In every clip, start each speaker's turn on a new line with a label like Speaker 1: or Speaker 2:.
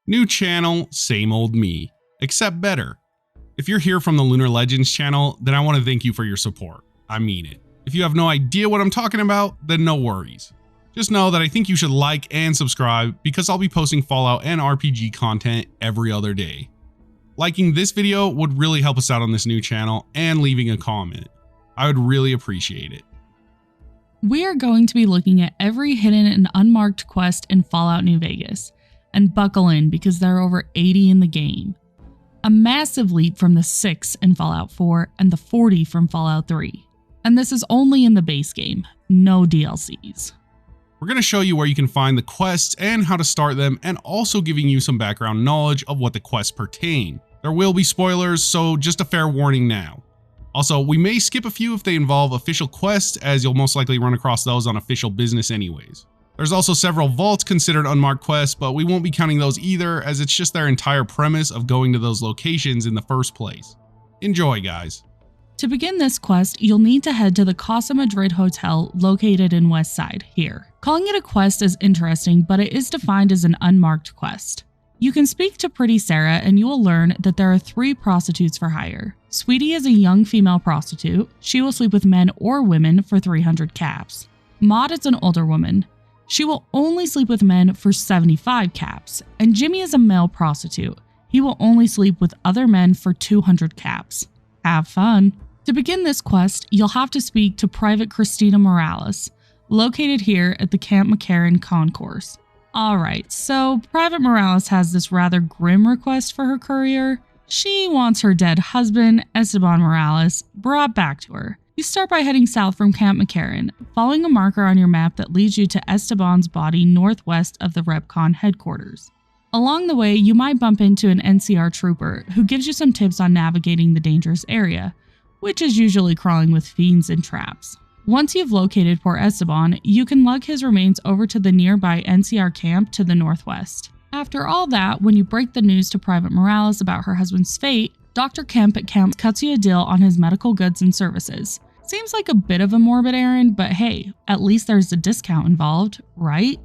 Speaker 1: New channel, same old me, except better. If you're here from the Lunar Legends channel, then I want to thank you for your support. I mean it. If you have no idea what I'm talking about, then no worries. Just know that I think you should like and subscribe because I'll be posting Fallout and RPG content every other day. Liking this video would really help us out on this new channel, and leaving a comment. I would really appreciate it.
Speaker 2: We are going to be looking at every hidden and unmarked quest in Fallout New Vegas, and buckle in because there are over 80 in the game. A massive leap from the 6 in Fallout 4 and the 40 from Fallout 3. And this is only in the base game, no DLCs.
Speaker 1: We're going to show you where you can find the quests and how to start them, and also giving you some background knowledge of what the quests pertain. There will be spoilers, so just a fair warning now. Also, we may skip a few if they involve official quests, as you'll most likely run across those on official business anyways. There's also several vaults considered unmarked quests, but we won't be counting those either, as it's just their entire premise of going to those locations in the first place. Enjoy, guys.
Speaker 2: To begin this quest, you'll need to head to the Casa Madrid Hotel located in West Side, here. Calling it a quest is interesting, but it is defined as an unmarked quest. You can speak to Pretty Sarah and you will learn that there are 3 prostitutes for hire. Sweetie is a young female prostitute. She will sleep with men or women for 300 caps. Maud is an older woman. She will only sleep with men for 75 caps. And Jimmy is a male prostitute. He will only sleep with other men for 200 caps. Have fun. To begin this quest, you'll have to speak to Private Christina Morales, located here at the Camp McCarran concourse. Alright, so Private Morales has this rather grim request for her courier. She wants her dead husband, Esteban Morales, brought back to her. You start by heading south from Camp McCarran, following a marker on your map that leads you to Esteban's body northwest of the Repconn headquarters. Along the way, you might bump into an NCR trooper who gives you some tips on navigating the dangerous area, which is usually crawling with fiends and traps. Once you've located poor Esteban, you can lug his remains over to the nearby NCR camp to the northwest. After all that, when you break the news to Private Morales about her husband's fate, Dr. Kemp at camp cuts you a deal on his medical goods and services. Seems like a bit of a morbid errand, but hey, at least there's a discount involved, right?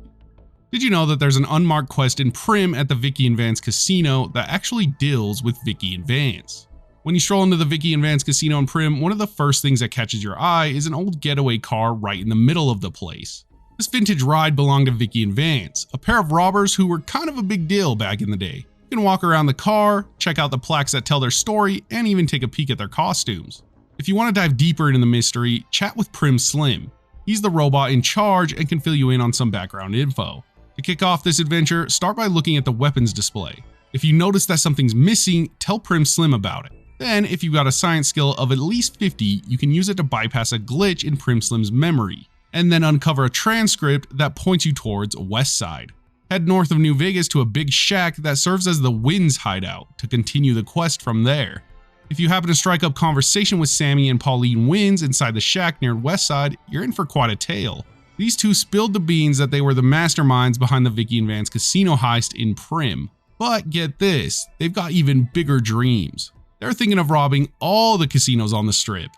Speaker 1: Did you know that there's an unmarked quest in Primm at the Vikki and Vance casino that actually deals with Vikki and Vance? When you stroll into the Vikki and Vance casino in Primm, one of the first things that catches your eye is an old getaway car right in the middle of the place. This vintage ride belonged to Vikki and Vance, a pair of robbers who were kind of a big deal back in the day. You can walk around the car, check out the plaques that tell their story, and even take a peek at their costumes. If you want to dive deeper into the mystery, chat with Primm Slim. He's the robot in charge and can fill you in on some background info. To kick off this adventure, start by looking at the weapons display. If you notice that something's missing, tell Primm Slim about it. Then, if you've got a science skill of at least 50, you can use it to bypass a glitch in Primm Slim's memory, and then uncover a transcript that points you towards West Side. Head north of New Vegas to a big shack that serves as the Wind's hideout to continue the quest from there. If you happen to strike up conversation with Sammy and Pauline Winds inside the shack near West Side, you're in for quite a tale. These two spilled the beans that they were the masterminds behind the Vikki and Vance casino heist in Primm. But get this, they've got even bigger dreams. They're thinking of robbing all the casinos on the strip.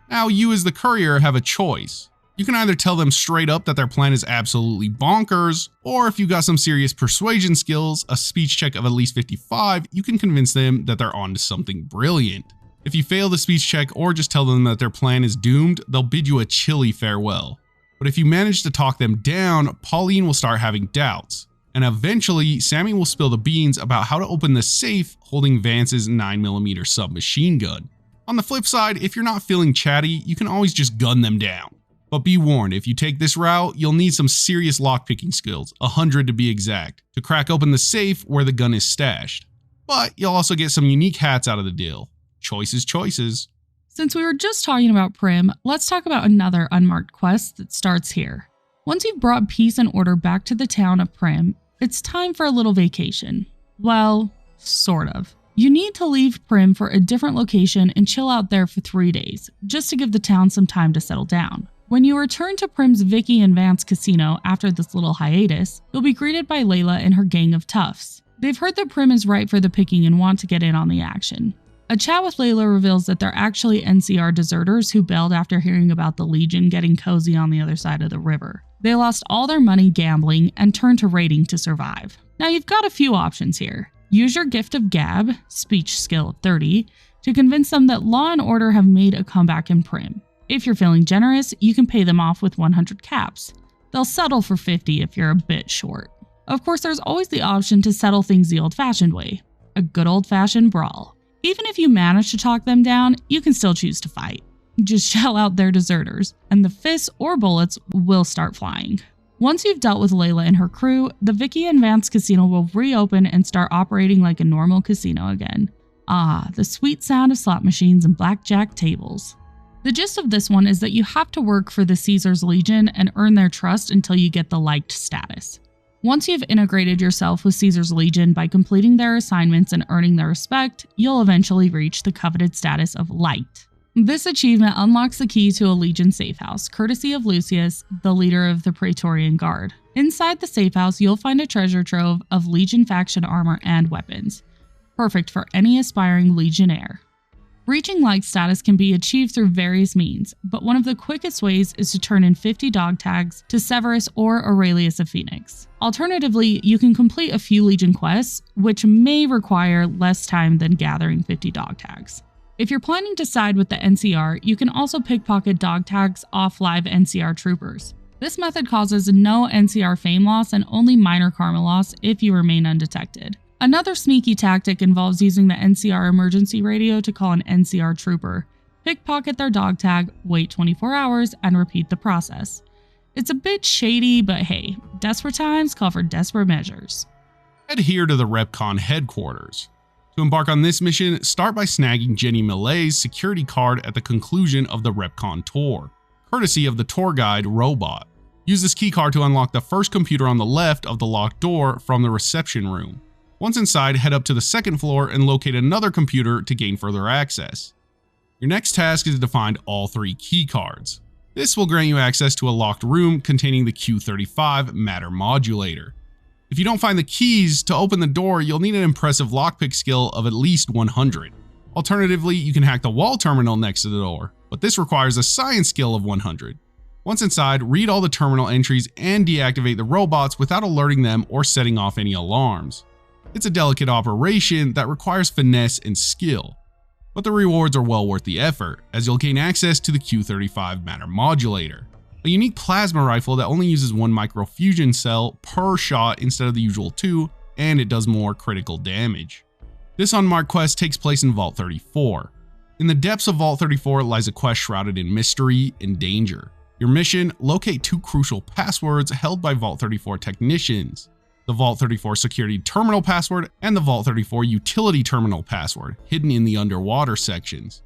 Speaker 1: Now you as the courier have a choice. You can either tell them straight up that their plan is absolutely bonkers, or if you've got some serious persuasion skills, a speech check of at least 55, you can convince them that they're onto something brilliant. If you fail the speech check or just tell them that their plan is doomed, they'll bid you a chilly farewell. But if you manage to talk them down, Pauline will start having doubts. And eventually, Sammy will spill the beans about how to open the safe holding Vance's 9mm submachine gun. On the flip side, if you're not feeling chatty, you can always just gun them down. But be warned, if you take this route, you'll need some serious lockpicking skills, 100 to be exact, to crack open the safe where the gun is stashed. But you'll also get some unique hats out of the deal. Choices, choices.
Speaker 2: Since we were just talking about Primm, let's talk about another unmarked quest that starts here. Once you've brought peace and order back to the town of Primm, it's time for a little vacation. Well, sort of. You need to leave Primm for a different location and chill out there for 3 days, just to give the town some time to settle down. When you return to Primm's Vikki and Vance casino after this little hiatus, you'll be greeted by Layla and her gang of toughs. They've heard that Primm is ripe for the picking and want to get in on the action. A chat with Layla reveals that they're actually NCR deserters who bailed after hearing about the Legion getting cozy on the other side of the river. They lost all their money gambling and turned to raiding to survive. Now you've got a few options here. Use your gift of gab, speech skill of 30, to convince them that law and order have made a comeback in Primm. If you're feeling generous, you can pay them off with 100 caps. They'll settle for 50 if you're a bit short. Of course, there's always the option to settle things the old-fashioned way, a good old-fashioned brawl. Even if you manage to talk them down, you can still choose to fight. Just shell out their deserters, and the fists or bullets will start flying. Once you've dealt with Layla and her crew, the Vikki and Vance casino will reopen and start operating like a normal casino again. Ah, the sweet sound of slot machines and blackjack tables. The gist of this one is that you have to work for the Caesar's Legion and earn their trust until you get the liked status. Once you've integrated yourself with Caesar's Legion by completing their assignments and earning their respect, you'll eventually reach the coveted status of liked. This achievement unlocks the key to a Legion safehouse, courtesy of Lucius, the leader of the Praetorian Guard. Inside the safehouse, you'll find a treasure trove of Legion faction armor and weapons, perfect for any aspiring Legionnaire. Reaching like status can be achieved through various means, but one of the quickest ways is to turn in 50 dog tags to Severus or Aurelius of Phoenix. Alternatively, you can complete a few Legion quests, which may require less time than gathering 50 dog tags. If you're planning to side with the NCR, you can also pickpocket dog tags off live NCR troopers. This method causes no NCR fame loss and only minor karma loss if you remain undetected. Another sneaky tactic involves using the NCR emergency radio to call an NCR trooper, pickpocket their dog tag, wait 24 hours, and repeat the process. It's a bit shady, but hey, desperate times call for desperate measures.
Speaker 1: Head here to the Repconn headquarters. To embark on this mission, start by snagging Jenny Millet's security card at the conclusion of the Repconn tour, courtesy of the tour guide robot. Use this keycard to unlock the first computer on the left of the locked door from the reception room. Once inside, head up to the second floor and locate another computer to gain further access. Your next task is to find all 3 keycards. This will grant you access to a locked room containing the Q35 matter modulator. If you don't find the keys to open the door, you'll need an impressive lockpick skill of at least 100. Alternatively, you can hack the wall terminal next to the door, but this requires a science skill of 100. Once inside, read all the terminal entries and deactivate the robots without alerting them or setting off any alarms. It's a delicate operation that requires finesse and skill, but the rewards are well worth the effort, as you'll gain access to the Q35 matter modulator, a unique plasma rifle that only uses 1 microfusion cell per shot instead of the usual 2, and it does more critical damage. This unmarked quest takes place in Vault 34. In the depths of Vault 34 lies a quest shrouded in mystery and danger. Your mission: locate 2 crucial passwords held by Vault 34 technicians. The Vault 34 security terminal password and the Vault 34 utility terminal password, hidden in the underwater sections.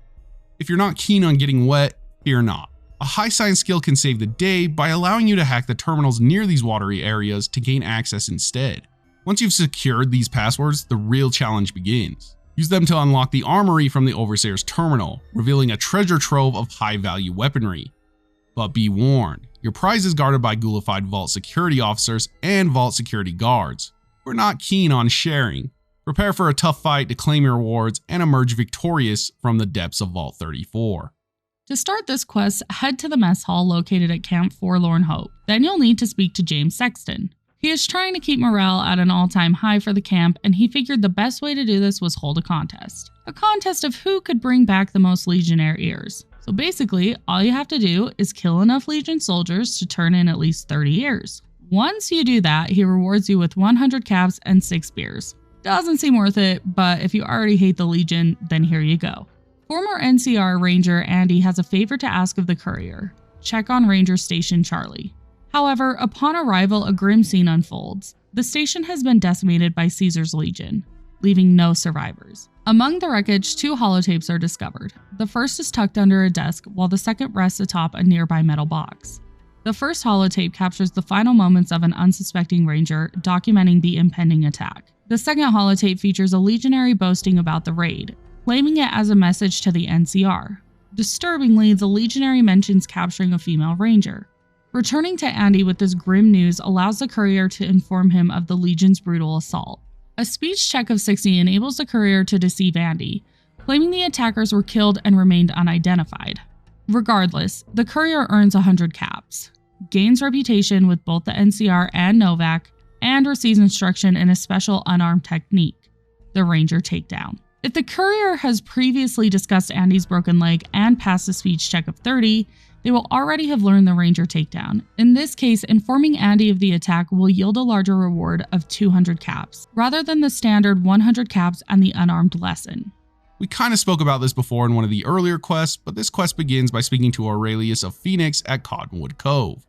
Speaker 1: If you're not keen on getting wet, fear not. A high science skill can save the day by allowing you to hack the terminals near these watery areas to gain access instead. Once you've secured these passwords, the real challenge begins. Use them to unlock the armory from the Overseer's terminal, revealing a treasure trove of high-value weaponry. But be warned, your prize is guarded by ghoulified Vault security officers and Vault security guards, who are not keen on sharing. Prepare for a tough fight to claim your rewards and emerge victorious from the depths of Vault 34.
Speaker 2: To start this quest, head to the mess hall located at Camp Forlorn Hope. Then you'll need to speak to James Sexton. He is trying to keep morale at an all-time high for the camp, and he figured the best way to do this was hold a contest. A contest of who could bring back the most Legionnaire ears. So basically, all you have to do is kill enough Legion soldiers to turn in at least 30 ears. Once you do that, he rewards you with 100 caps and 6 beers. Doesn't seem worth it, but if you already hate the Legion, then here you go. Former NCR Ranger Andy has a favor to ask of the courier: check on Ranger Station Charlie. However, upon arrival, a grim scene unfolds. The station has been decimated by Caesar's Legion, leaving no survivors. Among the wreckage, 2 holotapes are discovered. The first is tucked under a desk, while the second rests atop a nearby metal box. The first holotape captures the final moments of an unsuspecting Ranger, documenting the impending attack. The second holotape features a Legionary boasting about the raid, claiming it as a message to the NCR. Disturbingly, the Legionary mentions capturing a female Ranger. Returning to Andy with this grim news allows the courier to inform him of the Legion's brutal assault. A speech check of 60 enables the courier to deceive Andy, claiming the attackers were killed and remained unidentified. Regardless, the courier earns 100 caps. gains reputation with both the NCR and Novak, and receives instruction in a special unarmed technique, the Ranger takedown. If the courier has previously discussed Andy's broken leg and passed a speech check of 30, they will already have learned the Ranger takedown. In this case, informing Andy of the attack will yield a larger reward of 200 caps, rather than the standard 100 caps and the unarmed lesson.
Speaker 1: We kind of spoke about this before in one of the earlier quests, but this quest begins by speaking to Aurelius of Phoenix at Cottonwood Cove.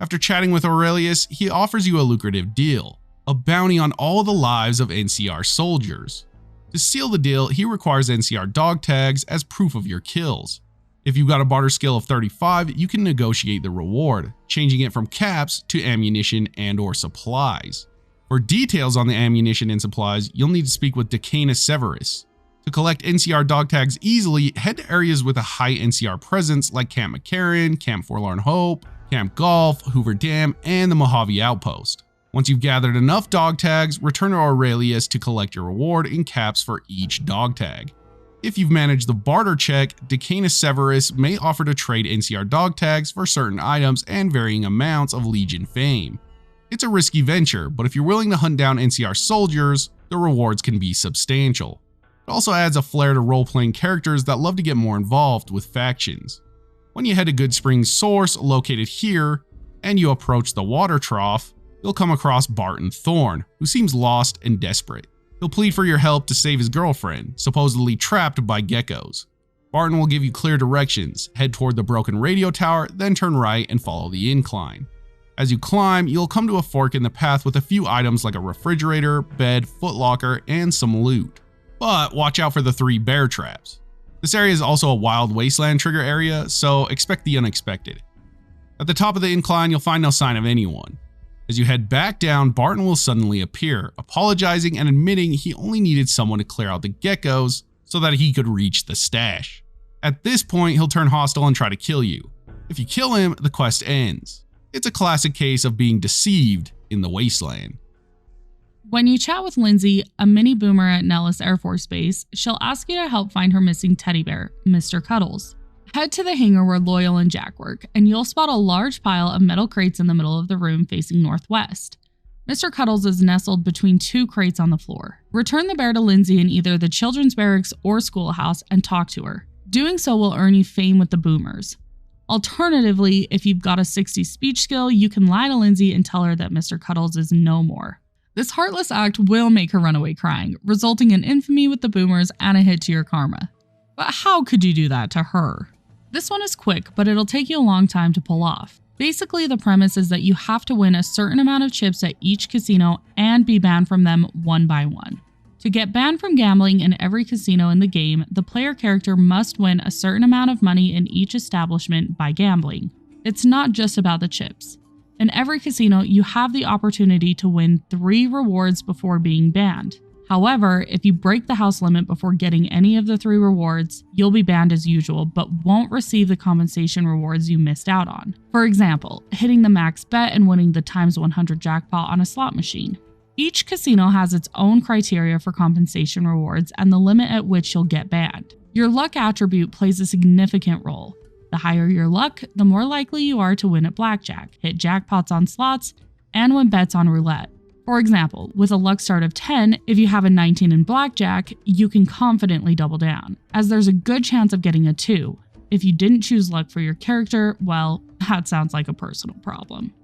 Speaker 1: After chatting with Aurelius, he offers you a lucrative deal, a bounty on all the lives of NCR soldiers. To seal the deal, he requires NCR dog tags as proof of your kills. If you've got a barter skill of 35, you can negotiate the reward, changing it from caps to ammunition and/or supplies. For details on the ammunition and supplies, you'll need to speak with Decana Severus. To collect NCR dog tags easily, head to areas with a high NCR presence like Camp McCarran, Camp Forlorn Hope, Camp Golf, Hoover Dam, and the Mojave Outpost. Once you've gathered enough dog tags, return to Aurelius to collect your reward in caps for each dog tag. If you've managed the barter check, Decana Severus may offer to trade NCR dog tags for certain items and varying amounts of Legion fame. It's a risky venture, but if you're willing to hunt down NCR soldiers, the rewards can be substantial. It also adds a flair to role-playing characters that love to get more involved with factions. When you head to Good Springs Source, located here, and you approach the water trough, you'll come across Barton Thorn, who seems lost and desperate. He'll plead for your help to save his girlfriend, supposedly trapped by geckos. Barton will give you clear directions, head toward the broken radio tower, then turn right and follow the incline. As you climb, you'll come to a fork in the path with a few items like a refrigerator, bed, footlocker, and some loot. But watch out for the 3 bear traps. This area is also a wild wasteland trigger area, so expect the unexpected. At the top of the incline, you'll find no sign of anyone. As you head back down, Barton will suddenly appear, apologizing and admitting he only needed someone to clear out the geckos so that he could reach the stash. At this point, he'll turn hostile and try to kill you. If you kill him, the quest ends. It's a classic case of being deceived in the wasteland.
Speaker 2: When you chat with Lindsay, a mini boomer at Nellis Air Force Base, she'll ask you to help find her missing teddy bear, Mr. Cuddles. Head to the hangar where Loyal and Jack work, and you'll spot a large pile of metal crates in the middle of the room facing northwest. Mr. Cuddles is nestled between 2 crates on the floor. Return the bear to Lindsay in either the children's barracks or schoolhouse and talk to her. Doing so will earn you fame with the boomers. Alternatively, if you've got a 60 speech skill, you can lie to Lindsay and tell her that Mr. Cuddles is no more. This heartless act will make her run away crying, resulting in infamy with the boomers and a hit to your karma. But how could you do that to her? This one is quick, but it'll take you a long time to pull off. Basically, the premise is that you have to win a certain amount of chips at each casino and be banned from them one by one. To get banned from gambling in every casino in the game, the player character must win a certain amount of money in each establishment by gambling. It's not just about the chips. In every casino, you have the opportunity to win 3 rewards before being banned. However, if you break the house limit before getting any of the 3 rewards, you'll be banned as usual, but won't receive the compensation rewards you missed out on. For example, hitting the max bet and winning the ×100 jackpot on a slot machine. Each casino has its own criteria for compensation rewards and the limit at which you'll get banned. Your luck attribute plays a significant role. The higher your luck, the more likely you are to win at blackjack, hit jackpots on slots, and win bets on roulette. For example, with a luck start of 10, if you have a 19 in blackjack, you can confidently double down, as there's a good chance of getting a 2. If you didn't choose luck for your character, well, that sounds like a personal problem.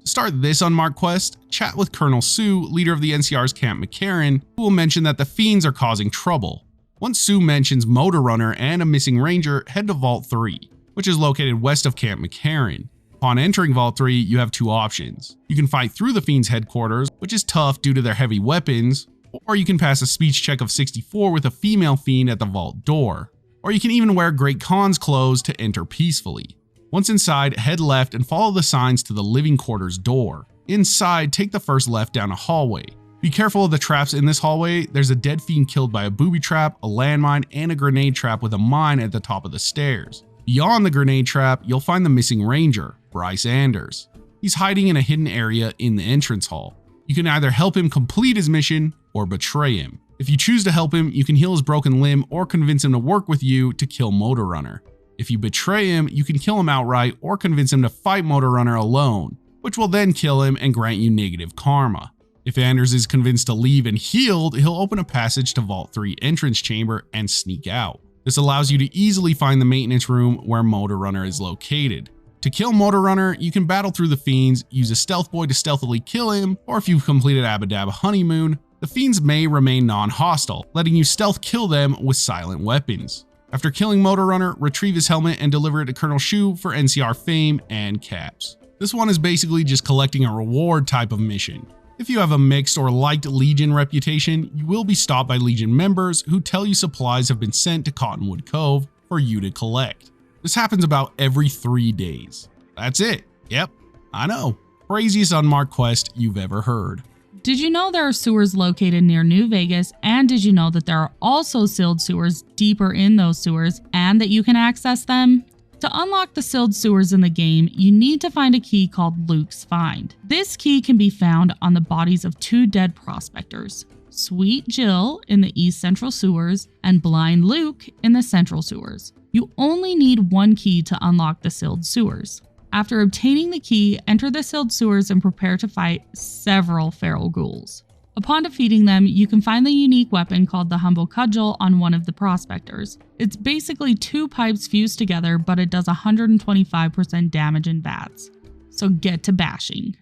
Speaker 1: To start this Unmarked quest, chat with Colonel Sue, leader of the NCR's Camp McCarran, who will mention that the fiends are causing trouble. Once Sue mentions Motor Runner and a missing ranger, head to Vault 3, which is located west of Camp McCarran. Upon entering Vault 3, you have 2 options. You can fight through the Fiend's headquarters, which is tough due to their heavy weapons, or you can pass a speech check of 64 with a female Fiend at the vault door. Or you can even wear Great Khan's clothes to enter peacefully. Once inside, head left and follow the signs to the living quarters door. Inside, take the first left down a hallway. Be careful of the traps in this hallway. There's a dead Fiend killed by a booby trap, a landmine, and a grenade trap with a mine at the top of the stairs. Beyond the grenade trap, you'll find the missing ranger, Bryce Anders. He's hiding in a hidden area in the entrance hall. You can either help him complete his mission or betray him. If you choose to help him, you can heal his broken limb or convince him to work with you to kill Motor Runner. If you betray him, you can kill him outright or convince him to fight Motor Runner alone, which will then kill him and grant you negative karma. If Anders is convinced to leave and healed, he'll open a passage to Vault 3 entrance chamber and sneak out. This allows you to easily find the maintenance room where Motor Runner is located. To kill Motor Runner, you can battle through the fiends, use a stealth boy to stealthily kill him, or if you've completed Abadab Honeymoon, the fiends may remain non-hostile, letting you stealth kill them with silent weapons. After killing Motor Runner, retrieve his helmet and deliver it to Colonel Shu for NCR fame and caps. This one is basically just collecting a reward type of mission. If you have a mixed or liked Legion reputation, you will be stopped by Legion members who tell you supplies have been sent to Cottonwood Cove for you to collect. This happens about every 3 days. That's it. Yep, I know. Craziest unmarked quest you've ever heard.
Speaker 2: Did you know there are sewers located near New Vegas, and did you know that there are also sealed sewers deeper in those sewers and that you can access them? To unlock the sealed sewers in the game, you need to find a key called Luke's Find. This key can be found on the bodies of 2 dead prospectors, Sweet Jill in the East Central Sewers and Blind Luke in the Central Sewers. You only need 1 key to unlock the sealed sewers. After obtaining the key, enter the sealed sewers and prepare to fight several feral ghouls. Upon defeating them, you can find the unique weapon called the Humble Cudgel on one of the prospectors. It's basically 2 pipes fused together, but it does 125% damage in bats. So get to bashing.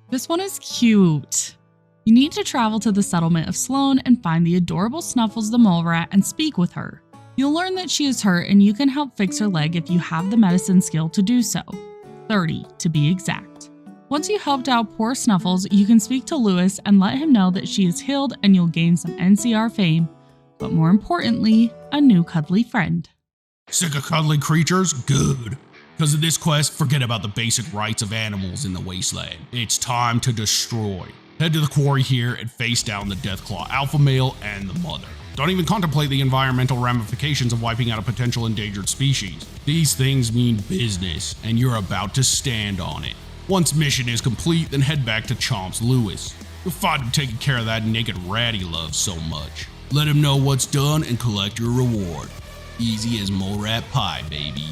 Speaker 2: This one is cute. You need to travel to the settlement of Sloan and find the adorable Snuffles the mole rat and speak with her. You'll learn that she is hurt and you can help fix her leg if you have the medicine skill to do so. 30 to be exact. Once you helped out poor Snuffles, you can speak to Lewis and let him know that she is healed and you'll gain some NCR fame, but more importantly, a new cuddly friend.
Speaker 1: Sick of cuddly creatures? Good. Because of this quest, forget about the basic rights of animals in the wasteland. It's time to destroy. Head to the quarry here and face down the deathclaw alpha male and the mother. Don't even contemplate the environmental ramifications of wiping out a potential endangered species. These things mean business, and you're about to stand on it. Once mission is complete, then head back to Chomps Lewis. You'll find him taking care of that naked rat he loves so much. Let him know what's done and collect your reward. Easy as mole rat pie, baby.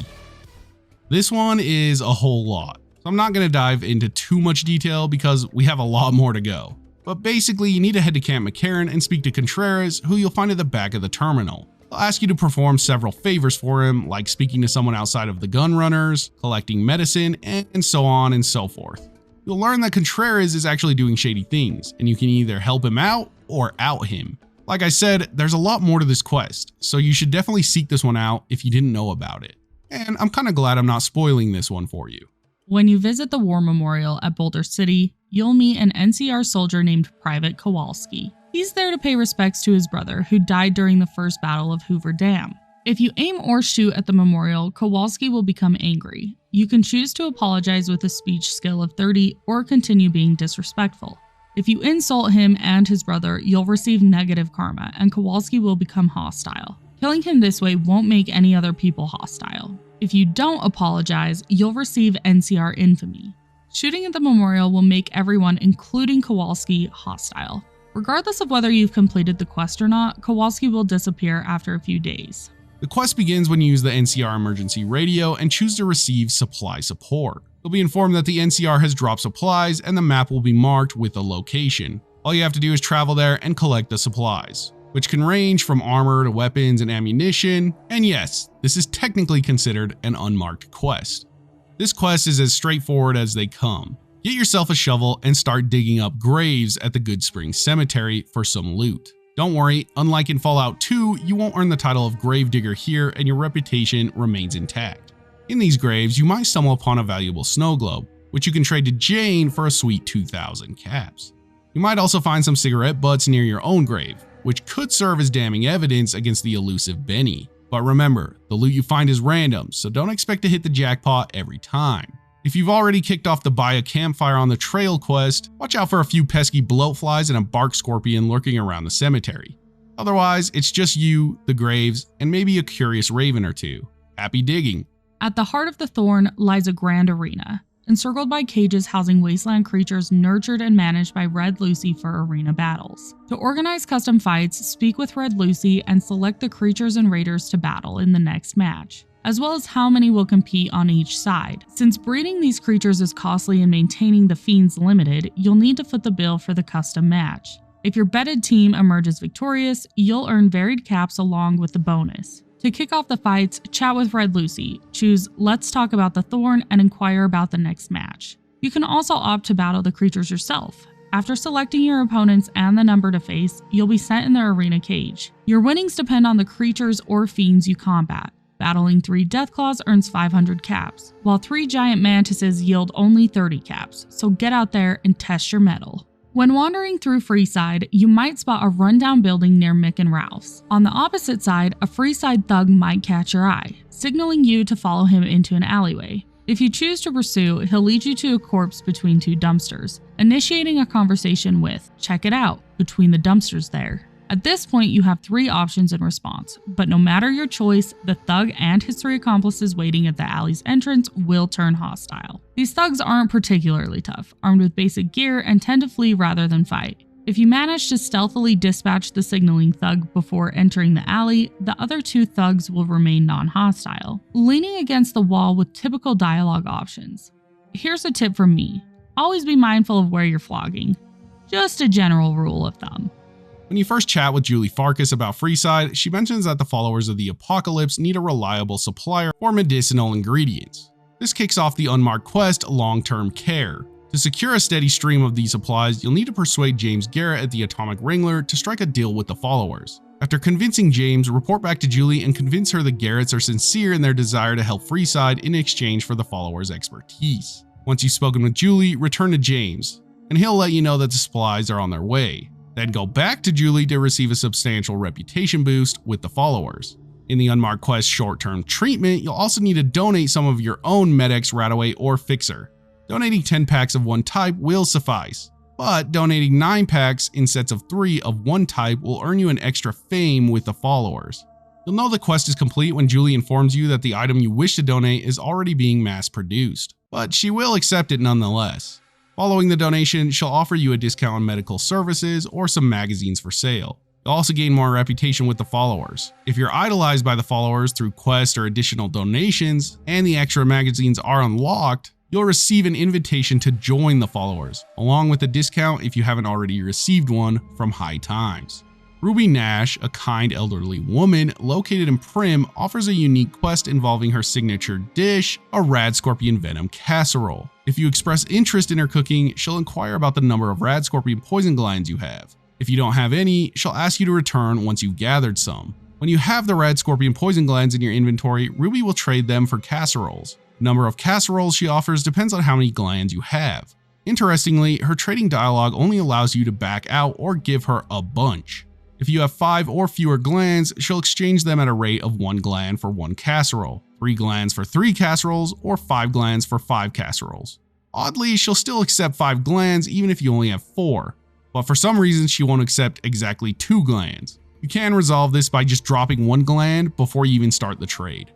Speaker 1: This one is a whole lot, so I'm not going to dive into too much detail because we have a lot more to go. But basically, you need to head to Camp McCarran and speak to Contreras, who you'll find at the back of the terminal. They'll ask you to perform several favors for him, like speaking to someone outside of the gun runners, collecting medicine, and so on and so forth. You'll learn that Contreras is actually doing shady things, and you can either help him out or out him. Like I said, there's a lot more to this quest, so you should definitely seek this one out if you didn't know about it. And I'm kind of glad I'm not spoiling this one for you.
Speaker 2: When you visit the War Memorial at Boulder City, you'll meet an NCR soldier named Private Kowalski. He's there to pay respects to his brother, who died during the first battle of Hoover Dam. If you aim or shoot at the memorial, Kowalski will become angry. You can choose to apologize with a speech skill of 30 or continue being disrespectful. If you insult him and his brother, you'll receive negative karma, and Kowalski will become hostile. Killing him this way won't make any other people hostile. If you don't apologize, you'll receive NCR infamy. Shooting at the memorial will make everyone, including Kowalski, hostile. Regardless of whether you've completed the quest or not, Kowalski will disappear after a few days.
Speaker 1: The quest begins when you use the NCR emergency radio and choose to receive supply support. You'll be informed that the NCR has dropped supplies and the map will be marked with a location. All you have to do is travel there and collect the supplies, which can range from armor to weapons and ammunition. And yes, this is technically considered an unmarked quest. This quest is as straightforward as they come. Get yourself a shovel and start digging up graves at the Good Spring Cemetery for some loot. Don't worry, unlike in Fallout 2, you won't earn the title of Gravedigger here and your reputation remains intact. In these graves, you might stumble upon a valuable snow globe, which you can trade to Jane for a sweet 2,000 caps. You might also find some cigarette butts near your own grave, which could serve as damning evidence against the elusive Benny. But remember, the loot you find is random, so don't expect to hit the jackpot every time. If you've already kicked off the buy a campfire on the trail quest, watch out for a few pesky bloatflies and a bark scorpion lurking around the cemetery. Otherwise, it's just you, the graves, and maybe a curious raven or two. Happy digging!
Speaker 2: At the heart of the Thorn lies a grand arena, encircled by cages housing wasteland creatures nurtured and managed by Red Lucy for arena battles. To organize custom fights, speak with Red Lucy and select the creatures and raiders to battle in the next match. as well as how many will compete on each side. Since breeding these creatures is costly and maintaining the fiends limited, you'll need to foot the bill for the custom match. If your betted team emerges victorious, you'll earn varied caps along with the bonus. To kick off the fights, chat with Red Lucy, choose Let's Talk About the Thorn, and inquire about the next match. You can also opt to battle the creatures yourself. After selecting your opponents and the number to face, you'll be sent in their arena cage. Your winnings depend on the creatures or fiends you combat. Battling 3 deathclaws earns 500 caps, while 3 giant mantises yield only 30 caps, so get out there and test your mettle. When wandering through Freeside, you might spot a rundown building near Mick and Ralph's. On the opposite side, a Freeside thug might catch your eye, signaling you to follow him into an alleyway. If you choose to pursue, he'll lead you to a corpse between 2 dumpsters, initiating a conversation with, "Check it out, between the dumpsters there." At this point, you have 3 options in response, but no matter your choice, the thug and his 3 accomplices waiting at the alley's entrance will turn hostile. These thugs aren't particularly tough, armed with basic gear, and tend to flee rather than fight. If you manage to stealthily dispatch the signaling thug before entering the alley, the other 2 thugs will remain non-hostile, leaning against the wall with typical dialogue options. Here's a tip from me: always be mindful of where you're flogging. Just a general rule of thumb.
Speaker 1: When you first chat with Julie Farkas about Freeside, she mentions that the followers of the apocalypse need a reliable supplier for medicinal ingredients. This kicks off the Unmarked quest, Long-Term Care. To secure a steady stream of these supplies, you'll need to persuade James Garrett at the Atomic Wrangler to strike a deal with the followers. After convincing James, report back to Julie and convince her the Garretts are sincere in their desire to help Freeside in exchange for the followers' expertise. Once you've spoken with Julie, return to James, and he'll let you know that the supplies are on their way. Then go back to Julie to receive a substantial reputation boost with the followers. In the Unmarked quest short-term treatment, you'll also need to donate some of your own Med-X, Radaway, or Fixer. Donating 10 packs of one type will suffice, but donating 9 packs in sets of 3 of one type will earn you an extra fame with the followers. You'll know the quest is complete when Julie informs you that the item you wish to donate is already being mass-produced, but she will accept it nonetheless. Following the donation, she'll offer you a discount on medical services or some magazines for sale. You'll also gain more reputation with the followers. If you're idolized by the followers through quests or additional donations, and the extra magazines are unlocked, you'll receive an invitation to join the followers, along with a discount if you haven't already received one from High Times. Ruby Nash, a kind elderly woman located in Primm, offers a unique quest involving her signature dish, a rad scorpion venom casserole. If you express interest in her cooking, she'll inquire about the number of rad scorpion poison glands you have. If you don't have any, she'll ask you to return once you've gathered some. When you have the rad scorpion poison glands in your inventory, Ruby will trade them for casseroles. The number of casseroles she offers depends on how many glands you have. Interestingly, her trading dialogue only allows you to back out or give her a bunch. If you have 5 or fewer glands, she'll exchange them at a rate of 1 gland for 1 casserole, 3 glands for 3 casseroles, or 5 glands for 5 casseroles. Oddly, she'll still accept 5 glands even if you only have 4, but for some reason she won't accept exactly 2 glands. You can resolve this by just dropping 1 gland before you even start the trade.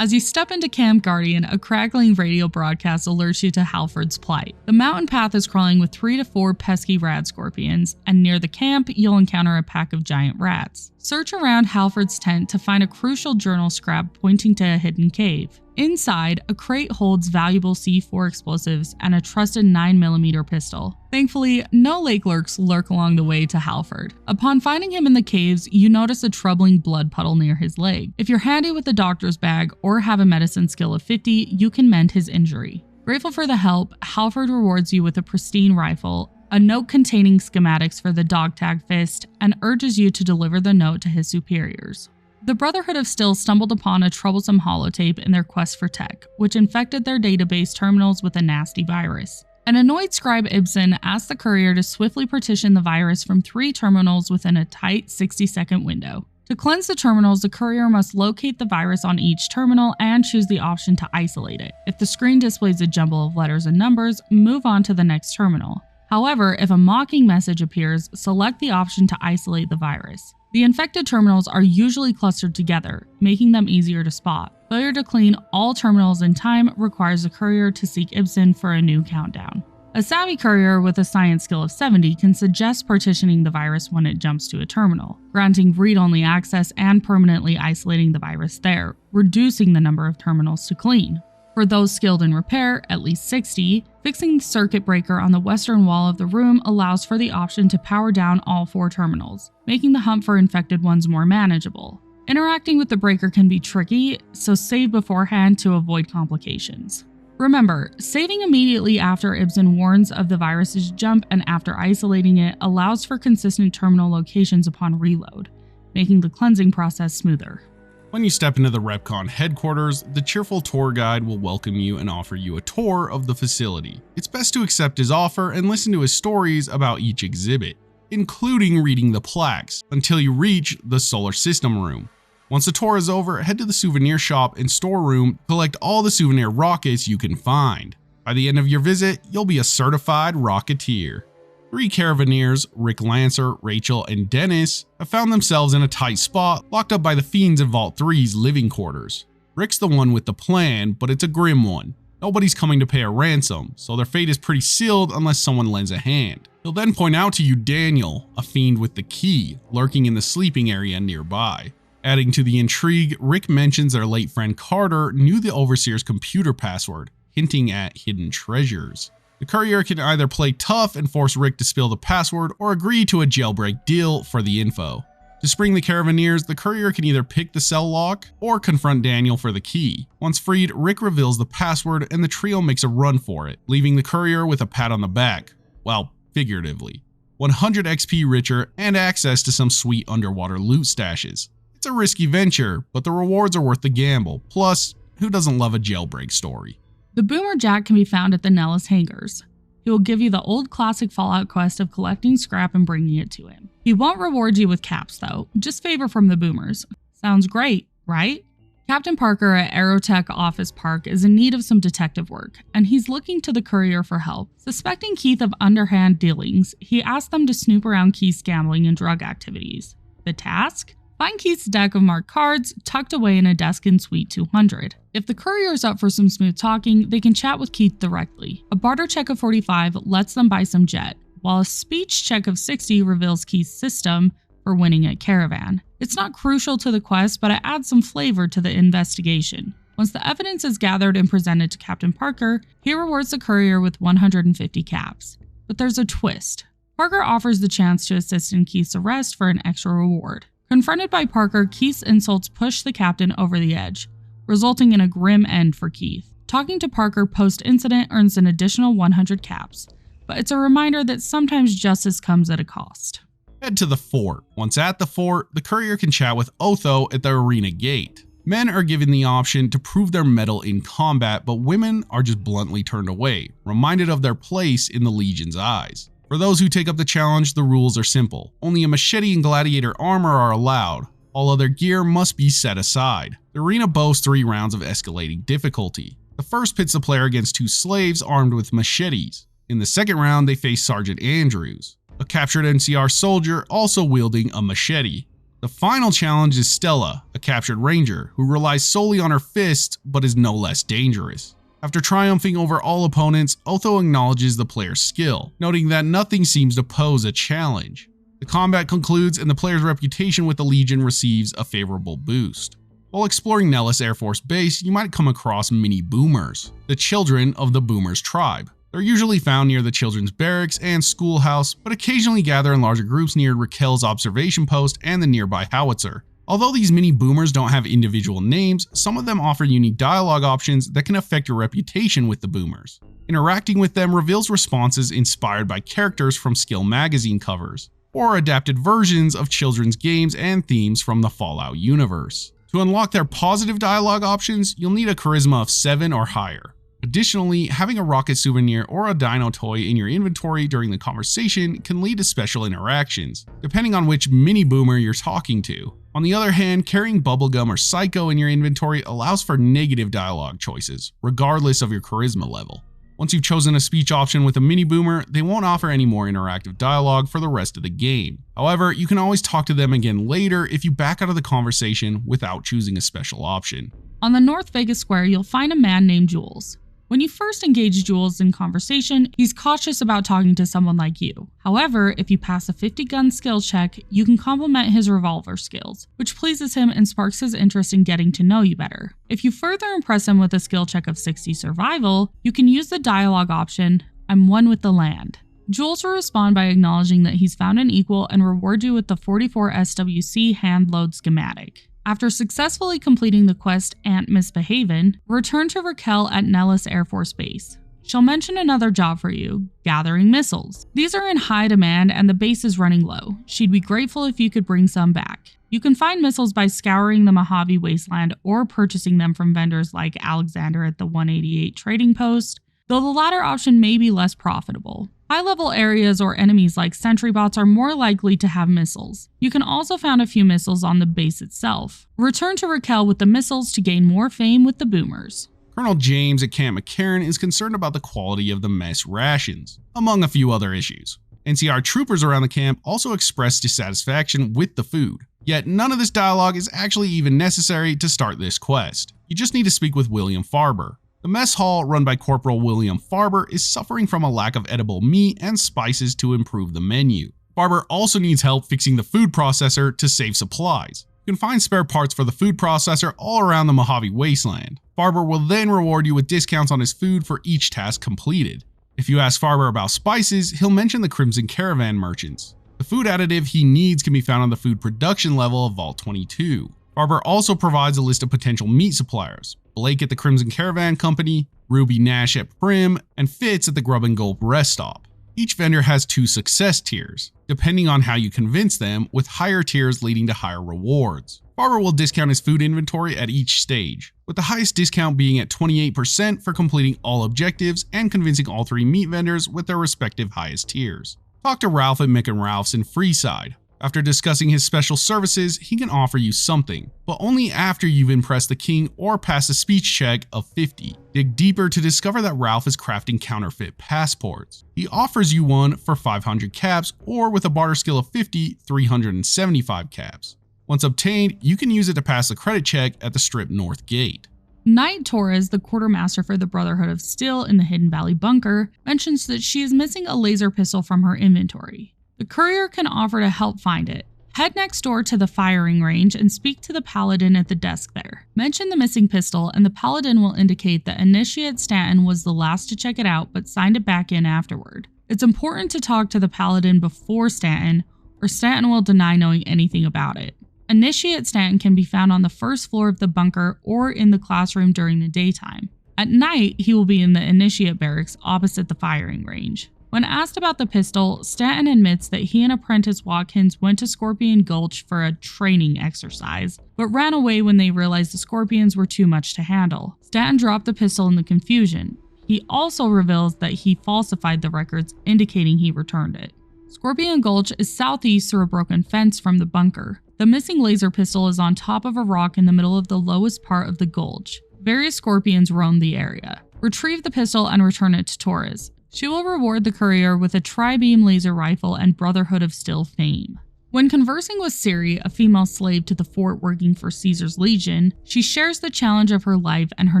Speaker 2: As you step into Camp Guardian, a crackling radio broadcast alerts you to Halford's plight. The mountain path is crawling with 3 to 4 pesky rad scorpions, and near the camp, you'll encounter a pack of giant rats. Search around Halford's tent to find a crucial journal scrap pointing to a hidden cave. Inside, a crate holds valuable C4 explosives and a trusted 9mm pistol. Thankfully, no lake lurks lurk along the way to Halford. Upon finding him in the caves, you notice a troubling blood puddle near his leg. If you're handy with the doctor's bag or have a medicine skill of 50, you can mend his injury. Grateful for the help, Halford rewards you with a pristine rifle, a note containing schematics for the dog tag fist, and urges you to deliver the note to his superiors. The Brotherhood of Still stumbled upon a troublesome holotape in their quest for tech, which infected their database terminals with a nasty virus. An annoyed scribe Ibsen asked the courier to swiftly partition the virus from 3 terminals within a tight 60-second window. To cleanse the terminals, the courier must locate the virus on each terminal and choose the option to isolate it. If the screen displays a jumble of letters and numbers, move on to the next terminal. However, if a mocking message appears, select the option to isolate the virus. The infected terminals are usually clustered together, making them easier to spot. Failure to clean all terminals in time requires the courier to seek Ibsen for a new countdown. A savvy courier with a science skill of 70 can suggest partitioning the virus when it jumps to a terminal, granting read-only access and permanently isolating the virus there, reducing the number of terminals to clean. For those skilled in repair, at least 60, fixing the circuit breaker on the western wall of the room allows for the option to power down all 4 terminals, making the hunt for infected ones more manageable. Interacting with the breaker can be tricky, so save beforehand to avoid complications. Remember, saving immediately after Ibsen warns of the virus's jump and after isolating it allows for consistent terminal locations upon reload, making the cleansing process smoother.
Speaker 1: When you step into the Repconn headquarters, the cheerful tour guide will welcome you and offer you a tour of the facility. It's best to accept his offer and listen to his stories about each exhibit, including reading the plaques, until you reach the solar system room. Once the tour is over, head to the souvenir shop and storeroom, collect all the souvenir rockets you can find. By the end of your visit, you'll be a certified rocketeer. 3 caravaneers, Rick Lancer, Rachel, and Dennis, have found themselves in a tight spot, locked up by the fiends in Vault 3's living quarters. Rick's the one with the plan, but it's a grim one. Nobody's coming to pay a ransom, so their fate is pretty sealed unless someone lends a hand. He'll then point out to you Daniel, a fiend with the key, lurking in the sleeping area nearby. Adding to the intrigue, Rick mentions their late friend Carter knew the Overseer's computer password, hinting at hidden treasures. The courier can either play tough and force Rick to spill the password or agree to a jailbreak deal for the info. To spring the caravaneers, the courier can either pick the cell lock or confront Daniel for the key. Once freed, Rick reveals the password and the trio makes a run for it, leaving the courier with a pat on the back. Well, figuratively. 100 XP richer and access to some sweet underwater loot stashes. It's a risky venture, but the rewards are worth the gamble. Plus, who doesn't love a jailbreak story?
Speaker 2: The Boomer Jack can be found at the Nellis Hangars. He will give you the old classic Fallout quest of collecting scrap and bringing it to him. He won't reward you with caps though, just favor from the boomers. Sounds great, right? Captain Parker at Aerotech Office Park is in need of some detective work, and he's looking to the courier for help. Suspecting Keith of underhand dealings, he asks them to snoop around Keith's gambling and drug activities. The task? Find Keith's deck of marked cards tucked away in a desk in Suite 200. If the courier's up for some smooth talking, they can chat with Keith directly. A barter check of 45 lets them buy some jet, while a speech check of 60 reveals Keith's system for winning at Caravan. It's not crucial to the quest, but it adds some flavor to the investigation. Once the evidence is gathered and presented to Captain Parker, he rewards the courier with 150 caps. But there's a twist. Parker offers the chance to assist in Keith's arrest for an extra reward. Confronted by Parker, Keith's insults push the captain over the edge, resulting in a grim end for Keith. Talking to Parker post-incident earns an additional 100 caps, but it's a reminder that sometimes justice comes at a cost.
Speaker 1: Head to the fort. Once at the fort, the courier can chat with Otho at the arena gate. Men are given the option to prove their mettle in combat, but women are just bluntly turned away, reminded of their place in the Legion's eyes. For those who take up the challenge, the rules are simple. Only a machete and gladiator armor are allowed. All other gear must be set aside. The arena boasts 3 rounds of escalating difficulty. The first pits the player against 2 slaves armed with machetes. In the second round, they face Sergeant Andrews, a captured NCR soldier also wielding a machete. The final challenge is Stella, a captured ranger who relies solely on her fists but is no less dangerous. After triumphing over all opponents, Otho acknowledges the player's skill, noting that nothing seems to pose a challenge. The combat concludes and the player's reputation with the Legion receives a favorable boost. While exploring Nellis Air Force Base, you might come across mini boomers, the children of the boomers tribe. They're usually found near the children's barracks and schoolhouse, but occasionally gather in larger groups near Raquel's observation post and the nearby howitzer. Although these mini boomers don't have individual names, some of them offer unique dialogue options that can affect your reputation with the boomers. Interacting with them reveals responses inspired by characters from Skill magazine covers, or adapted versions of children's games and themes from the Fallout universe. To unlock their positive dialogue options, you'll need a charisma of 7 or higher. Additionally, having a rocket souvenir or a dino toy in your inventory during the conversation can lead to special interactions, depending on which mini boomer you're talking to. On the other hand, carrying bubblegum or psycho in your inventory allows for negative dialogue choices, regardless of your charisma level. Once you've chosen a speech option with a mini boomer, they won't offer any more interactive dialogue for the rest of the game. However, you can always talk to them again later if you back out of the conversation without choosing a special option.
Speaker 2: On the North Vegas Square, you'll find a man named Jules. When you first engage Jules in conversation, he's cautious about talking to someone like you. However, if you pass a 50-gun skill check, you can complement his revolver skills, which pleases him and sparks his interest in getting to know you better. If you further impress him with a skill check of 60 survival, you can use the dialogue option, "I'm one with the land." Jules will respond by acknowledging that he's found an equal and reward you with the 44 SWC hand load schematic. After successfully completing the quest Aunt Misbehavin', return to Raquel at Nellis Air Force Base. She'll mention another job for you, gathering missiles. These are in high demand and the base is running low. She'd be grateful if you could bring some back. You can find missiles by scouring the Mojave wasteland or purchasing them from vendors like Alexander at the 188 trading post, though the latter option may be less profitable. High-level areas or enemies like sentry bots are more likely to have missiles. You can also find a few missiles on the base itself. Return to Raquel with the missiles to gain more fame with the boomers.
Speaker 1: Colonel James at Camp McCarran is concerned about the quality of the mess rations, among a few other issues. NCR troopers around the camp also express dissatisfaction with the food. Yet none of this dialogue is actually even necessary to start this quest. You just need to speak with William Farber. The mess hall run by Corporal William Farber is suffering from a lack of edible meat and spices to improve the menu. Farber also needs help fixing the food processor to save supplies. You can find spare parts for the food processor all around the Mojave wasteland. Farber will then reward you with discounts on his food for each task completed. If you ask Farber about spices, he'll mention the Crimson Caravan merchants. The food additive he needs can be found on the food production level of Vault 22. Farber also provides a list of potential meat suppliers. Blake at the Crimson Caravan Company, Ruby Nash at Primm, and Fitz at the Grub and Gulp rest stop. Each vendor has 2 success tiers, depending on how you convince them, with higher tiers leading to higher rewards. Farber will discount his food inventory at each stage, with the highest discount being at 28% for completing all objectives and convincing all 3 meat vendors with their respective highest tiers. Talk to Ralph at Mick and Ralph's in Freeside. After discussing his special services, he can offer you something, but only after you've impressed the king or passed a speech check of 50. Dig deeper to discover that Ralph is crafting counterfeit passports. He offers you one for 500 caps, or with a barter skill of 50, 375 caps. Once obtained, you can use it to pass the credit check at the Strip North Gate.
Speaker 2: Knight Torres, the quartermaster for the Brotherhood of Steel in the Hidden Valley bunker, mentions that she is missing a laser pistol from her inventory. The courier can offer to help find it. Head next door to the firing range and speak to the paladin at the desk there. Mention the missing pistol and the paladin will indicate that Initiate Stanton was the last to check it out but signed it back in afterward. It's important to talk to the paladin before Stanton, or Stanton will deny knowing anything about it. Initiate Stanton can be found on the first floor of the bunker or in the classroom during the daytime. At night, he will be in the Initiate barracks opposite the firing range. When asked about the pistol, Stanton admits that he and apprentice Watkins went to Scorpion Gulch for a training exercise, but ran away when they realized the scorpions were too much to handle. Stanton dropped the pistol in the confusion. He also reveals that he falsified the records, indicating he returned it. Scorpion Gulch is southeast through a broken fence from the bunker. The missing laser pistol is on top of a rock in the middle of the lowest part of the gulch. Various scorpions roam the area. Retrieve the pistol and return it to Torres. She will reward the courier with a tri-beam laser rifle and Brotherhood of Steel fame. When conversing with Siri, a female slave to the fort working for Caesar's Legion, she shares the challenge of her life and her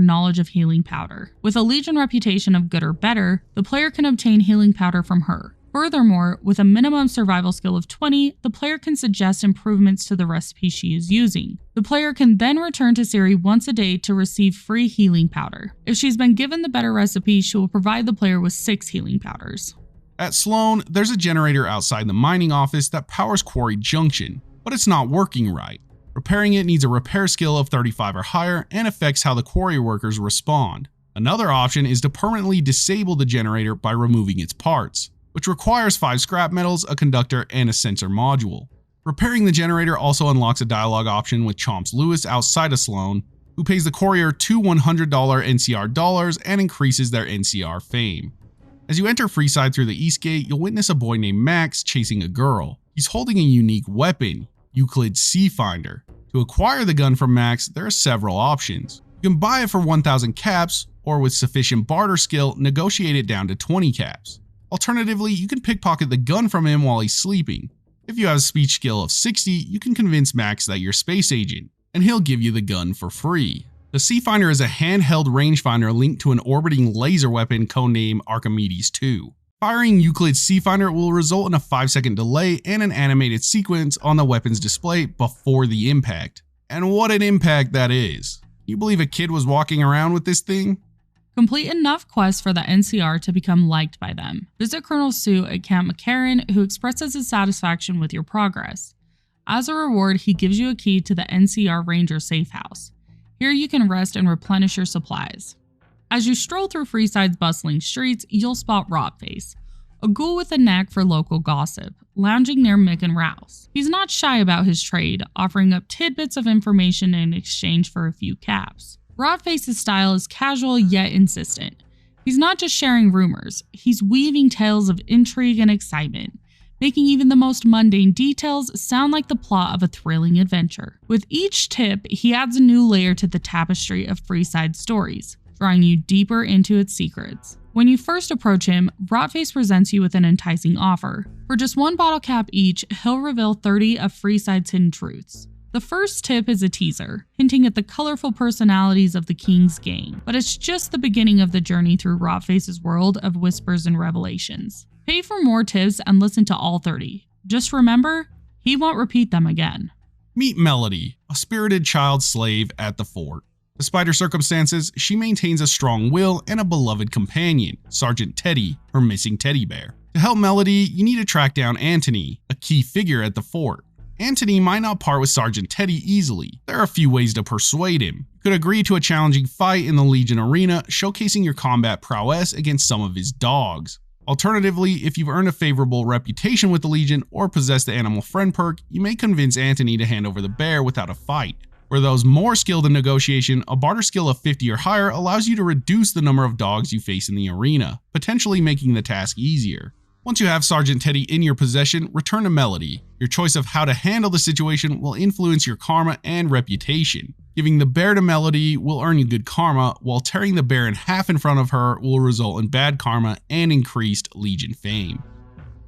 Speaker 2: knowledge of healing powder. With a Legion reputation of good or better, the player can obtain healing powder from her. Furthermore, with a minimum survival skill of 20, the player can suggest improvements to the recipe she is using. The player can then return to Siri once a day to receive free healing powder. If she's been given the better recipe, she will provide the player with 6 healing powders.
Speaker 1: At Sloan, there's a generator outside the mining office that powers Quarry Junction, but it's not working right. Repairing it needs a repair skill of 35 or higher and affects how the quarry workers respond. Another option is to permanently disable the generator by removing its parts, which requires 5 scrap metals, a conductor, and a sensor module. Repairing the generator also unlocks a dialogue option with Chomps Lewis outside of Sloan, who pays the courier 2 $100 NCR dollars and increases their NCR fame. As you enter Freeside through the East Gate, you'll witness a boy named Max chasing a girl. He's holding a unique weapon, Euclid's Seafinder. To acquire the gun from Max, there are several options. You can buy it for 1,000 caps, or with sufficient barter skill, negotiate it down to 20 caps. Alternatively, you can pickpocket the gun from him while he's sleeping. If you have a speech skill of 60, you can convince Max that you're space agent, and he'll give you the gun for free. The Seafinder is a handheld rangefinder linked to an orbiting laser weapon codenamed Archimedes 2. Firing Euclid's Seafinder will result in a 5-second delay and an animated sequence on the weapon's display before the impact. And what an impact that is! You believe a kid was walking around with this thing?
Speaker 2: Complete enough quests for the NCR to become liked by them. Visit Colonel Sue at Camp McCarran, who expresses his satisfaction with your progress. As a reward, he gives you a key to the NCR Ranger safehouse. Here you can rest and replenish your supplies. As you stroll through Freeside's bustling streets, you'll spot Rotface, a ghoul with a knack for local gossip, lounging near Mick and Rouse. He's not shy about his trade, offering up tidbits of information in exchange for a few caps. Rotface's style is casual yet insistent. He's not just sharing rumors, he's weaving tales of intrigue and excitement, making even the most mundane details sound like the plot of a thrilling adventure. With each tip, he adds a new layer to the tapestry of Freeside stories, drawing you deeper into its secrets. When you first approach him, Rotface presents you with an enticing offer. For just 1 bottle cap each, he'll reveal 30 of Freeside's hidden truths. The first tip is a teaser, hinting at the colorful personalities of the King's gang, but it's just the beginning of the journey through Rotface's world of whispers and revelations. Pay for more tips and listen to all 30. Just remember, he won't repeat them again.
Speaker 1: Meet Melody, a spirited child slave at the fort. Despite her circumstances, she maintains a strong will and a beloved companion, Sergeant Teddy, her missing teddy bear. To help Melody, you need to track down Antony, a key figure at the fort. Antony might not part with Sergeant Teddy easily. There are a few ways to persuade him. You could agree to a challenging fight in the Legion arena, showcasing your combat prowess against some of his dogs. Alternatively, if you've earned a favorable reputation with the Legion or possess the animal friend perk, you may convince Antony to hand over the bear without a fight. For those more skilled in negotiation, a barter skill of 50 or higher allows you to reduce the number of dogs you face in the arena, potentially making the task easier. Once you have Sergeant Teddy in your possession, return to Melody. Your choice of how to handle the situation will influence your karma and reputation. Giving the bear to Melody will earn you good karma, while tearing the bear in half in front of her will result in bad karma and increased Legion fame.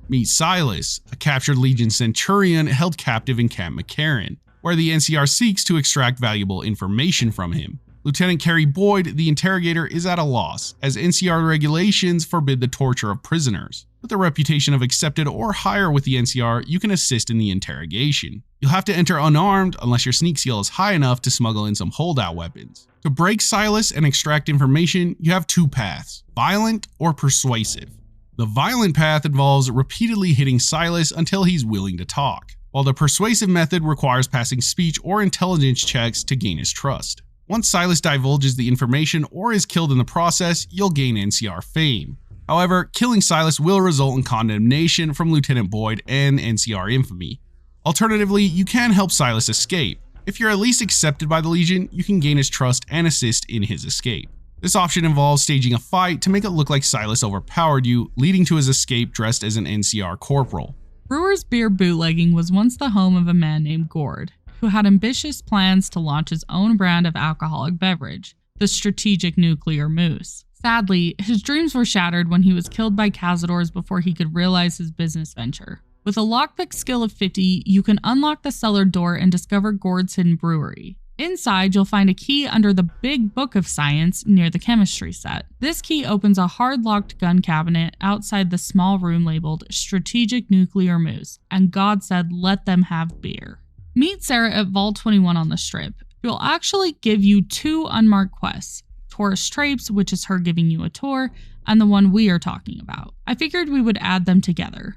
Speaker 1: Meet Silus, a captured Legion Centurion held captive in Camp McCarran, where the NCR seeks to extract valuable information from him. Lieutenant Carrie Boyd, the interrogator, is at a loss, as NCR regulations forbid the torture of prisoners. With a reputation of accepted or higher with the NCR, you can assist in the interrogation. You'll have to enter unarmed unless your sneak skill is high enough to smuggle in some holdout weapons. To break Silus and extract information, you have 2 paths, violent or persuasive. The violent path involves repeatedly hitting Silus until he's willing to talk, while the persuasive method requires passing speech or intelligence checks to gain his trust. Once Silus divulges the information or is killed in the process, you'll gain NCR fame. However, killing Silus will result in condemnation from Lieutenant Boyd and NCR infamy. Alternatively, you can help Silus escape. If you're at least accepted by the Legion, you can gain his trust and assist in his escape. This option involves staging a fight to make it look like Silus overpowered you, leading to his escape dressed as an NCR corporal.
Speaker 2: Brewer's Beer Bootlegging was once the home of a man named Gord, who had ambitious plans to launch his own brand of alcoholic beverage, the Strategic Nuclear Moose. Sadly, his dreams were shattered when he was killed by cazadors before he could realize his business venture. With a lockpick skill of 50, you can unlock the cellar door and discover Gord's hidden brewery. Inside, you'll find a key under the Big Book of Science near the chemistry set. This key opens a hard-locked gun cabinet outside the small room labeled Strategic Nuclear Moose, and God said let them have beer. Meet Sarah at Vault 21 on the Strip. She'll actually give you 2 unmarked quests, Tourist Traipse, which is her giving you a tour, and the one we are talking about. I figured we would add them together.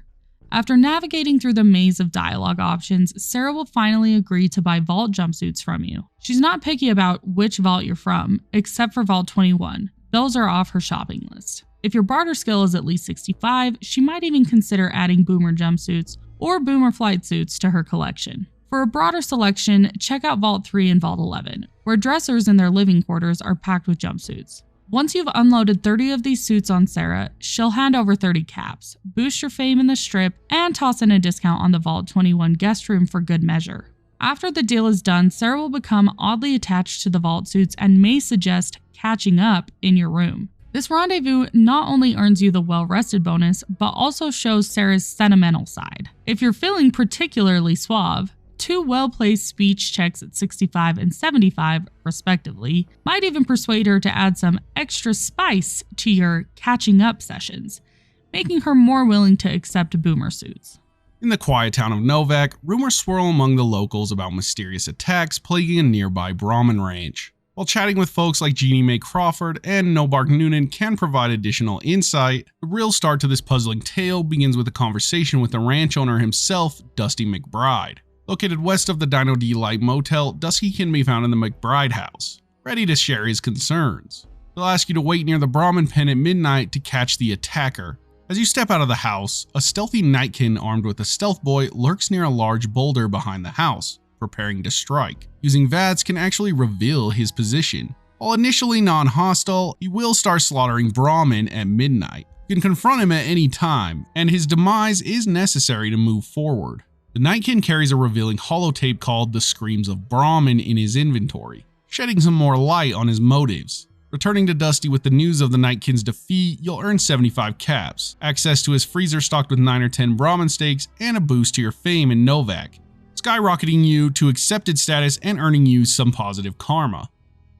Speaker 2: After navigating through the maze of dialogue options, Sarah will finally agree to buy vault jumpsuits from you. She's not picky about which vault you're from, except for Vault 21. Those are off her shopping list. If your barter skill is at least 65, she might even consider adding boomer jumpsuits or boomer flight suits to her collection. For a broader selection, check out Vault 3 and Vault 11, where dressers in their living quarters are packed with jumpsuits. Once you've unloaded 30 of these suits on Sarah, she'll hand over 30 caps, boost your fame in the Strip, and toss in a discount on the Vault 21 guest room for good measure. After the deal is done, Sarah will become oddly attached to the vault suits and may suggest catching up in your room. This rendezvous not only earns you the well-rested bonus, but also shows Sarah's sentimental side. If you're feeling particularly suave, 2 well-placed speech checks at 65 and 75, respectively, might even persuade her to add some extra spice to your catching up sessions, making her more willing to accept boomer suits.
Speaker 1: In the quiet town of Novak, rumors swirl among the locals about mysterious attacks plaguing a nearby Brahmin ranch. While chatting with folks like Jeannie Mae Crawford and Nobark Noonan can provide additional insight, the real start to this puzzling tale begins with a conversation with the ranch owner himself, Dusty McBride. Located west of the Dino D Light Motel, Dusty can be found in the McBride house, ready to share his concerns. He'll ask you to wait near the Brahmin pen at midnight to catch the attacker. As you step out of the house, a stealthy nightkin armed with a stealth boy lurks near a large boulder behind the house, preparing to strike. Using VATS can actually reveal his position. While initially non-hostile, he will start slaughtering Brahmin at midnight. You can confront him at any time, and his demise is necessary to move forward. The Nightkin carries a revealing holotape called The Screams of Brahmin in his inventory, shedding some more light on his motives. Returning to Dusty with the news of the Nightkin's defeat, you'll earn 75 caps, access to his freezer stocked with 9 or 10 Brahmin steaks, and a boost to your fame in Novak, skyrocketing you to accepted status and earning you some positive karma.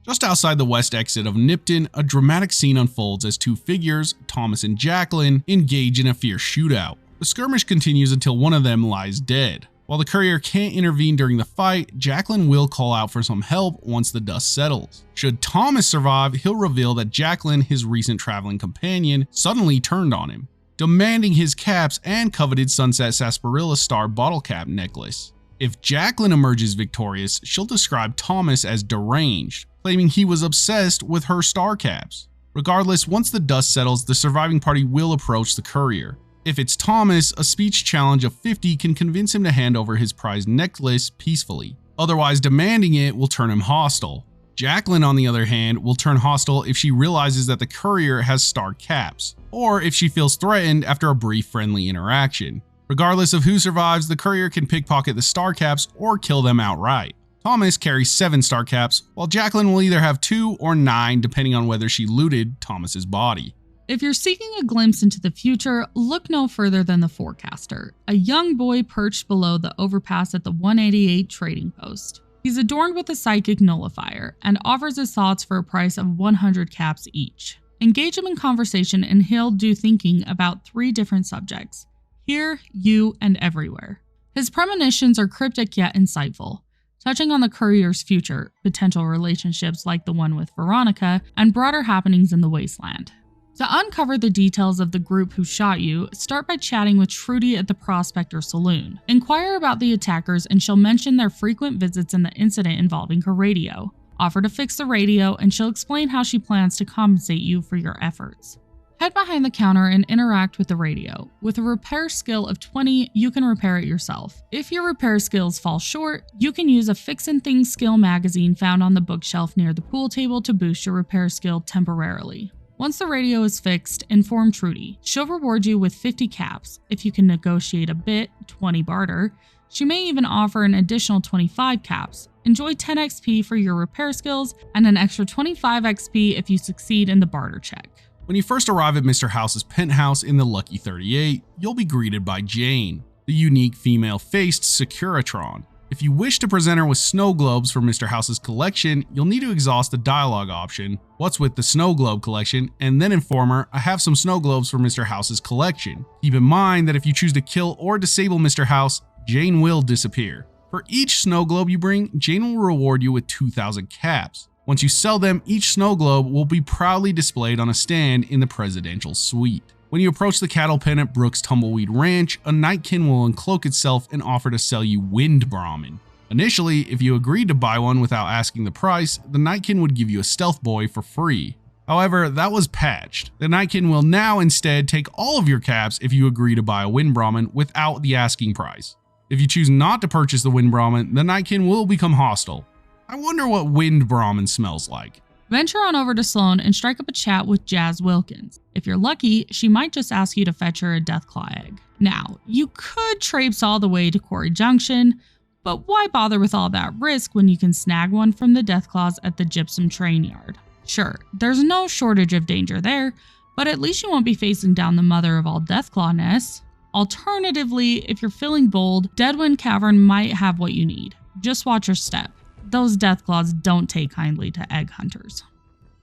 Speaker 1: Just outside the west exit of Nipton, a dramatic scene unfolds as 2 figures, Thomas and Jacqueline, engage in a fierce shootout. The skirmish continues until one of them lies dead. While the courier can't intervene during the fight, Jacqueline will call out for some help once the dust settles. Should Thomas survive, he'll reveal that Jacqueline, his recent traveling companion, suddenly turned on him, demanding his caps and coveted Sunset Sarsaparilla Star bottle cap necklace. If Jacqueline emerges victorious, she'll describe Thomas as deranged, claiming he was obsessed with her star caps. Regardless, once the dust settles, the surviving party will approach the courier. If it's Thomas, a speech challenge of 50 can convince him to hand over his prized necklace peacefully. Otherwise, demanding it will turn him hostile. Jacqueline, on the other hand, will turn hostile if she realizes that the courier has star caps, or if she feels threatened after a brief friendly interaction. Regardless of who survives, the courier can pickpocket the star caps or kill them outright. Thomas carries 7 star caps, while Jacqueline will either have 2 or 9 depending on whether she looted Thomas's body.
Speaker 2: If you're seeking a glimpse into the future, look no further than the forecaster, a young boy perched below the overpass at the 188 trading post. He's adorned with a psychic nullifier and offers his thoughts for a price of 100 caps each. Engage him in conversation and he'll do thinking about 3 different subjects: here, you, and everywhere. His premonitions are cryptic yet insightful, touching on the courier's future, potential relationships like the one with Veronica, and broader happenings in the wasteland. To uncover the details of the group who shot you, start by chatting with Trudy at the Prospector Saloon. Inquire about the attackers and she'll mention their frequent visits and the incident involving her radio. Offer to fix the radio and she'll explain how she plans to compensate you for your efforts. Head behind the counter and interact with the radio. With a repair skill of 20, you can repair it yourself. If your repair skills fall short, you can use a Fixin' Things skill magazine found on the bookshelf near the pool table to boost your repair skill temporarily. Once the radio is fixed, inform Trudy. She'll reward you with 50 caps. If you can negotiate a bit, 20 barter. She may even offer an additional 25 caps. Enjoy 10 XP for your repair skills and an extra 25 XP if you succeed in the barter check.
Speaker 1: When you first arrive at Mr. House's penthouse in the Lucky 38, you'll be greeted by Jane, the unique female-faced Securitron. If you wish to present her with snow globes for Mr. House's collection, you'll need to exhaust the dialogue option, "What's with the snow globe collection?" and then inform her, "I have some snow globes for Mr. House's collection." Keep in mind that if you choose to kill or disable Mr. House, Jane will disappear. For each snow globe you bring, Jane will reward you with 2,000 caps. Once you sell them, each snow globe will be proudly displayed on a stand in the presidential suite. When you approach the cattle pen at Brooks Tumbleweed Ranch, a nightkin will uncloak itself and offer to sell you Wind-Brahmin. Initially, if you agreed to buy one without asking the price, the nightkin would give you a stealth boy for free. However, that was patched. The nightkin will now instead take all of your caps if you agree to buy a Wind-Brahmin without the asking price. If you choose not to purchase the Wind-Brahmin, the nightkin will become hostile. I wonder what Wind-Brahmin smells like.
Speaker 2: Venture on over to Sloan and strike up a chat with Jazz Wilkins. If you're lucky, she might just ask you to fetch her a deathclaw egg. Now, you could traipse all the way to Quarry Junction, but why bother with all that risk when you can snag one from the deathclaws at the Gypsum Train Yard? Sure, there's no shortage of danger there, but at least you won't be facing down the mother of all deathclaw nests. Alternatively, if you're feeling bold, Deadwind Cavern might have what you need. Just watch your step. Those deathclaws don't take kindly to egg hunters.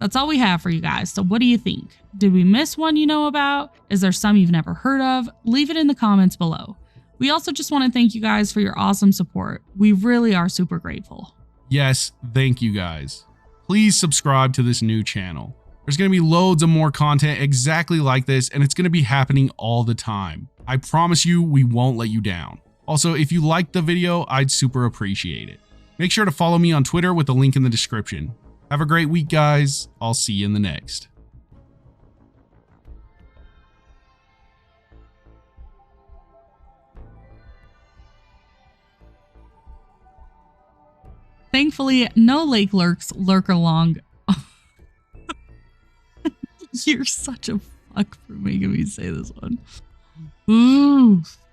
Speaker 2: That's all we have for you guys, so what do you think? Did we miss one you know about? Is there some you've never heard of? Leave it in the comments below. We also just want to thank you guys for your awesome support. We really are super grateful.
Speaker 1: Yes, thank you guys. Please subscribe to this new channel. There's going to be loads of more content exactly like this, and it's going to be happening all the time. I promise you, we won't let you down. Also, if you liked the video, I'd super appreciate it. Make sure to follow me on Twitter with the link in the description. Have a great week, guys. I'll see you in the next.
Speaker 2: Thankfully, no lake lurks lurk along. You're such a fuck for making me say this one. Ooh.